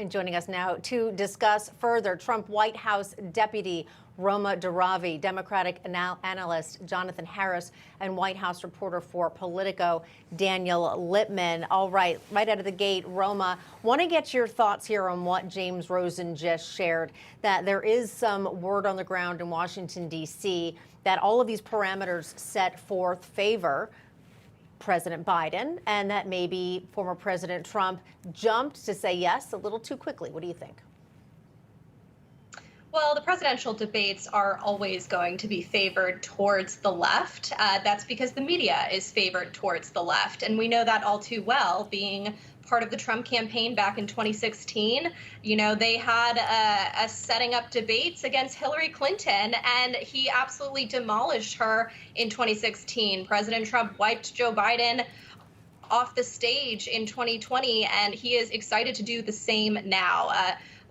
And joining us now to discuss further, Trump White House Deputy Roma Daravi, Democratic analyst Jonathan Harris, and White House reporter for Politico, Daniel Lippman. All right, right out of the gate, Roma, want to get your thoughts here on what James Rosen just shared, that there is some word on the ground in Washington, D.C., that all of these parameters set forth favor President Biden, and that maybe former President Trump jumped to say yes a little too quickly. What do you think? Well, the presidential debates are always going to be favored towards the left. That's because the media is favored towards the left. And we know that all too well, being part of the Trump campaign back in 2016. You know, they had a setting up debates against Hillary Clinton, and he absolutely demolished her in 2016. President Trump wiped Joe Biden off the stage in 2020, and he is excited to do the same now.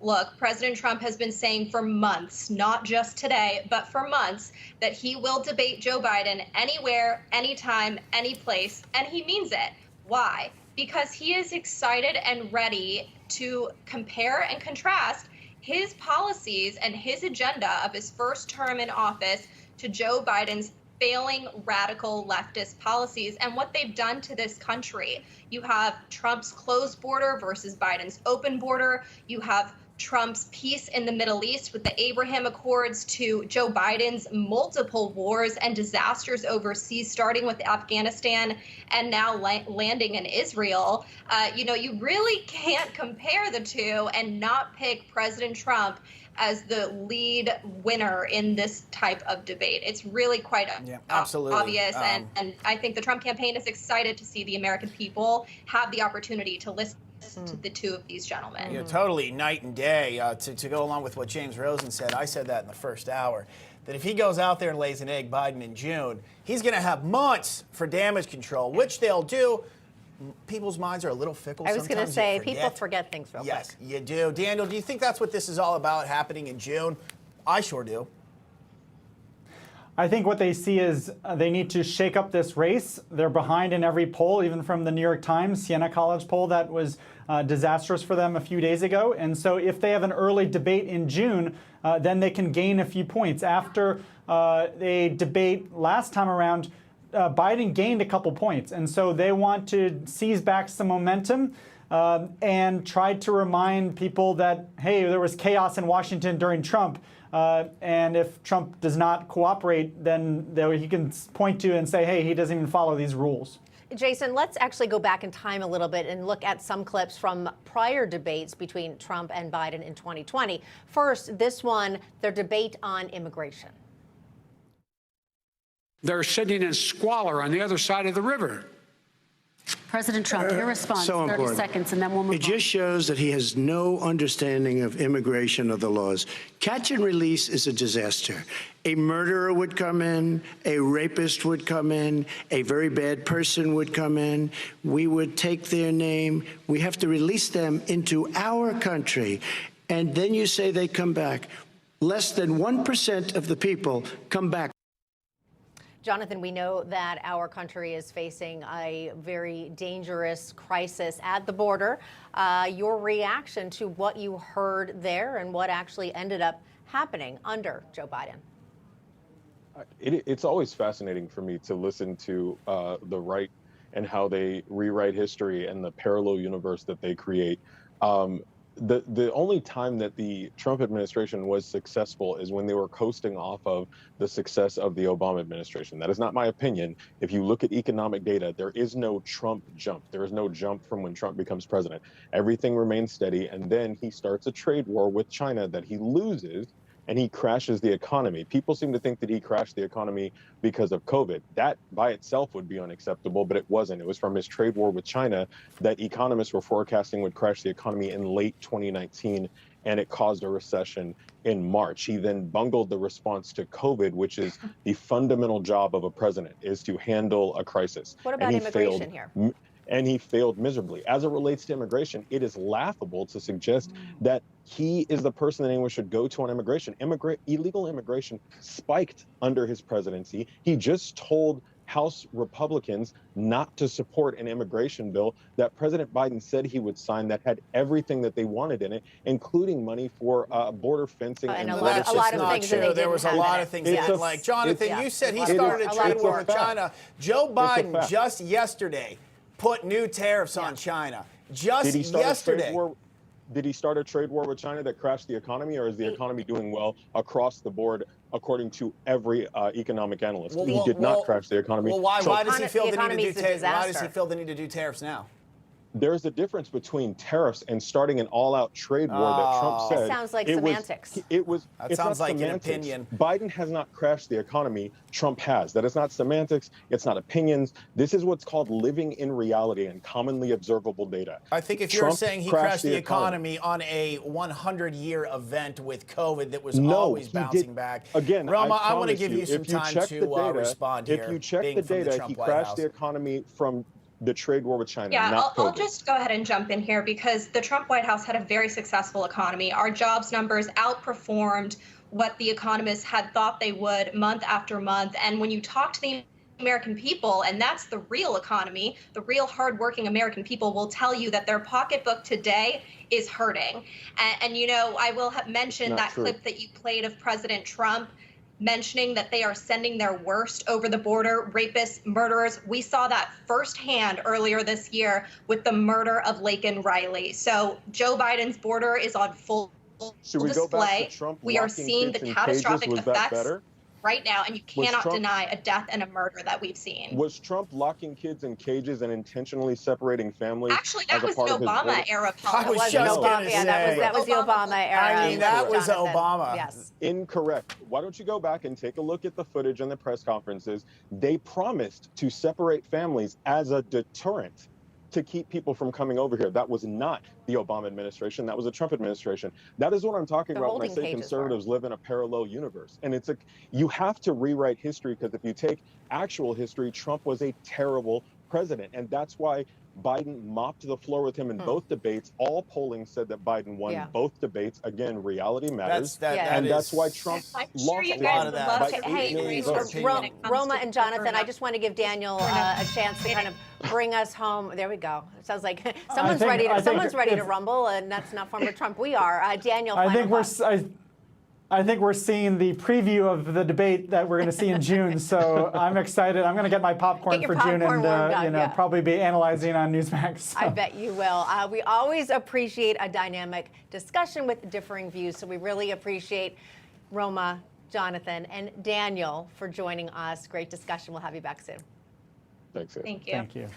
Look, President Trump has been saying for months, not just today, but for months, that he will debate Joe Biden anywhere, anytime, any place, and he means it. Why? Because he is excited and ready to compare and contrast his policies and his agenda of his first term in office to Joe Biden's failing radical leftist policies and what they've done to this country. You have Trump's closed border versus Biden's open border. You have Trump's peace in the Middle East with the Abraham Accords to Joe Biden's multiple wars and disasters overseas, starting with Afghanistan and now landing in Israel. You know, you really can't compare the two and not pick President Trump as the lead winner in this type of debate. It's really quite obvious. And I think the Trump campaign is excited to see the American people have the opportunity to listen to the two of these gentlemen. Yeah, totally night and day. To go along with what James Rosen said, I said that in the first hour, that if he goes out there and lays an egg Biden in June, he's going to have months for damage control, which they'll do. People's minds are a little fickle. I was going to say, people forget things real quick. Yes, you do. Daniel, do you think that's what this is all about, happening in June? I sure do. I think what they see is they need to shake up this race. They're behind in every poll, even from the New York Times Siena College poll that was disastrous for them a few days ago. And so if they have an early debate in June, then they can gain a few points. After a debate last time around, Biden gained a couple points. And so they want to seize back some momentum and try to remind people that, hey, there was chaos in Washington during Trump. And if Trump does not cooperate, then he can point to and say, hey, he doesn't even follow these rules. Jason, let's actually go back in time a little bit and look at some clips from prior debates between Trump and Biden in 2020. First, this one, their debate on immigration. They're sitting in squalor on the other side of the river. President Trump, your response, so 30 important. seconds, and then we'll move on. It just shows that he has no understanding of immigration or the laws. Catch and release is a disaster. A murderer would come in, a rapist would come in, a very bad person would come in. We would take their name. We have to release them into our country. And then you say they come back. Less than 1% of the people come back. Jonathan, we know that our country is facing a very dangerous crisis at the border. Your reaction to what you heard there and what actually ended up happening under Joe Biden? It's always fascinating for me to listen to the right and how they rewrite history and the parallel universe that they create. The only time that the Trump administration was successful is when they were coasting off of the success of the Obama administration. That is not my opinion. If you look at economic data, there is no Trump jump. There is no jump from when Trump becomes president. Everything remains steady, and then he starts a trade war with China that he loses, and he crashes the economy. People seem to think that he crashed the economy because of COVID. That by itself would be unacceptable, but it wasn't. It was from his trade war with China that economists were forecasting would crash the economy in late 2019, and it caused a recession in March. He then bungled the response to COVID, which is the fundamental job of a president, is to handle a crisis. What about immigration here? And he failed miserably. As it relates to immigration, it is laughable to suggest that he is the person that anyone should go to on immigration. Illegal immigration spiked under his presidency. He just told House Republicans not to support an immigration bill that President Biden said he would sign that had everything that they wanted in it, including money for border fencing And and a border lot of security. things that they There didn't was a have lot in of it. things It's that, a- like Jonathan, yeah. you said he It's started a a lot trade of war work. with China. Joe Biden fact. just yesterday put new tariffs on China. Just Did he start yesterday. a trade war? Did he start a trade war with China that crashed the economy, or is the economy doing well across the board, according to every economic analyst? He did not crash the economy. Well, why does he feel The the need to economy do is a tariffs? Why does he disaster. feel the need to do tariffs now? There's a difference between tariffs and starting an all-out trade war that Trump said. That sounds like it semantics. That sounds not like an semantics. opinion. Biden has not crashed the economy. Trump has. That is not semantics. It's not opinions. This is what's called living in reality and commonly observable data. I think if you're Trump saying he crashed the economy on a 100-year event with COVID that was always he bouncing did. back. Again, Roma, I want to promise give you some if you time check to the data, respond here. If you check being the from data, Trump he White crashed House. the economy from the trade war with China, Yeah, not I'll COVID. just go ahead and jump in here because the Trump White House had a very successful economy. Our jobs numbers outperformed what the economists had thought they would month after month. And when you talk to the American people, and that's the real economy, the real hardworking American people will tell you that their pocketbook today is hurting. And you know, I will have mentioned that clip that you played of President Trump mentioning that they are sending their worst over the border, rapists, murderers. We saw that firsthand earlier this year with the murder of Laken Riley. So Joe Biden's border is on full Should we go back display. to Trump We are locking seeing the kids in catastrophic cages? Was that effects better? right now, and you cannot Trump- deny a death and a murder that we've seen. Was Trump locking kids in cages and intentionally separating families? Actually, that as a was part an of his Obama border? era I policy. was Wasn't just Obama. gonna Yeah, say. that was the Obama era. I mean, that was Jonathan. Obama. Yes. Incorrect. Why don't you go back and take a look at the footage and the press conferences? They promised to separate families as a deterrent to keep people from coming over here. That was not the Obama administration. That was the Trump administration. That is what I'm talking The about when I holding say cages conservatives live in a parallel universe. And you have to rewrite history, because if you take actual history, Trump was a terrible president. And that's why Biden mopped the floor with him in both debates. All polling said that Biden won both debates. Again, reality matters. That's why Trump I'm lost sure you a guys lot would of love that. to by hear 8 your million votes. votes. When it comes Roma to and Jonathan, I government. just want to give Daniel a chance to kind of bring us home. There we go. It sounds like someone's ready to rumble, and that's not former Trump. We are. Daniel, I think we're seeing the preview of the debate that we're going to see in June. So I'm excited. I'm going to get my popcorn for June and probably be analyzing on Newsmax. So. I bet you will. We always appreciate a dynamic discussion with differing views. So we really appreciate Roma, Jonathan, and Daniel for joining us. Great discussion. We'll have you back soon. Thanks. Thank you. Thank you.